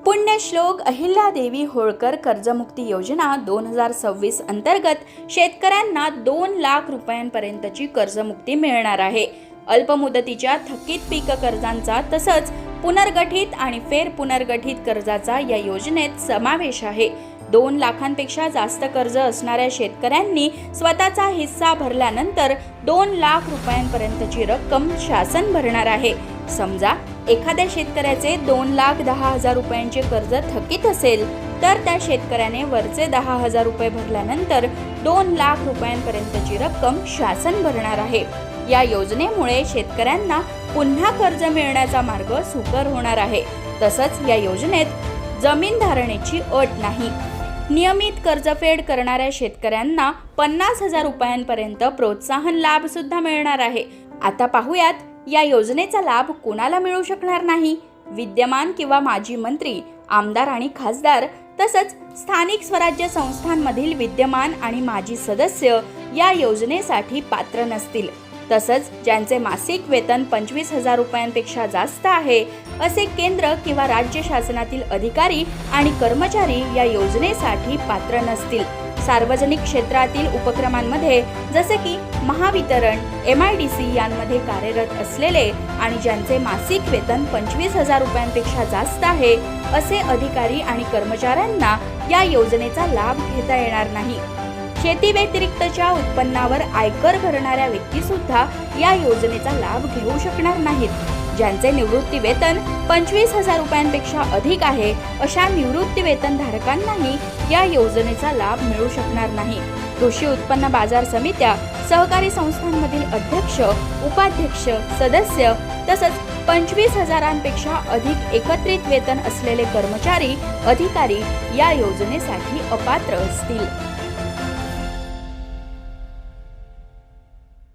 पुण्यश्लोक अहिल्यादेवी होळकर कर्जमुक्ती योजना 2026 अंतर्गत शेतकऱ्यांना 2 लाख रुपयांपर्यंतची कर्जमुक्ती मिळणार आहे। अल्पमुदतीच्या थकीत पीक कर्जांचा तसंच पुनर्गठित आणि फेर पुनर्गठित कर्जाचा या योजनेत समावेश आहे। 2 लाखांपेक्षा जास्त कर्ज असणाऱ्या शेतकऱ्यांनी स्वतःचा हिस्सा भरल्यानंतर 2 लाख रुपयांपर्यंतची रक्कम शासन भरणार आहे। समजा एखाद्या शेतकऱ्याचे 2,10,000 रुपयांचे कर्ज थकीत असेल तर त्या शेतकऱ्याने वरचे 10,000 रुपये भरल्यानंतर 2 लाख रुपयांपर्यंतची रक्कम शासन भरणार आहे। या योजनेमुळे शेतकऱ्यांना पुन्हा कर्ज मिळण्याचा मार्ग सुकर होणार आहे। तसंच या योजनेत जमीन धारणेची अट नाही। नियमित कर्जफेड करणाऱ्या शेतकऱ्यांना 50,000 रुपयांपर्यंत प्रोत्साहन लाभ सुद्धा मिळणार आहे। आता पाहूयात या योजनेचा लाभ कोणाला मिळू शकणार नाही। विद्यमान किंवा माजी मंत्री, आमदार आणि खासदार तसंच स्थानिक स्वराज्य संस्थांमधील विद्यमान आणि माजी सदस्य या योजनेसाठी पात्र नसतील। तसंच ज्यांचे मासिक वेतन 25,000 रुपयांपेक्षा जास्त आहे असे केंद्र किंवा राज्य शासनातील अधिकारी आणि कर्मचारी या योजनेसाठी पात्र नसतील। सार्वजनिक क्षेत्रातील उपक्रमांमध्ये जसे की महावितरण, MIDC यांमध्ये कार्यरत असलेले आणि ज्यांचे मासिक वेतन 25,000 रुपयांपेक्षा जास्त आहे असे अधिकारी आणि कर्मचाऱ्यांना या योजनेचा लाभ घेता येणार नाही। शेती व्यतिरिक्तच्या उत्पन्नावर आयकर भरणाऱ्या व्यक्ती सुद्धा या योजनेचा लाभ घेऊ शकणार नाहीत। ज्यांचे निवृत्ती वेतन 25,000 रुपयांपेक्षा अधिक आहे अशा निवृत्ती वेतन धारकांनाही या योजनेचा लाभ मिळू शकणार नाही। कृषी उत्पन्न बाजार समित्या, सहकारी संस्थांमधील अध्यक्ष, उपाध्यक्ष, सदस्य तसंच 25,000पेक्षा अधिक एकत्रित वेतन असलेले कर्मचारी, अधिकारी या योजनेसाठी अपात्र असतील।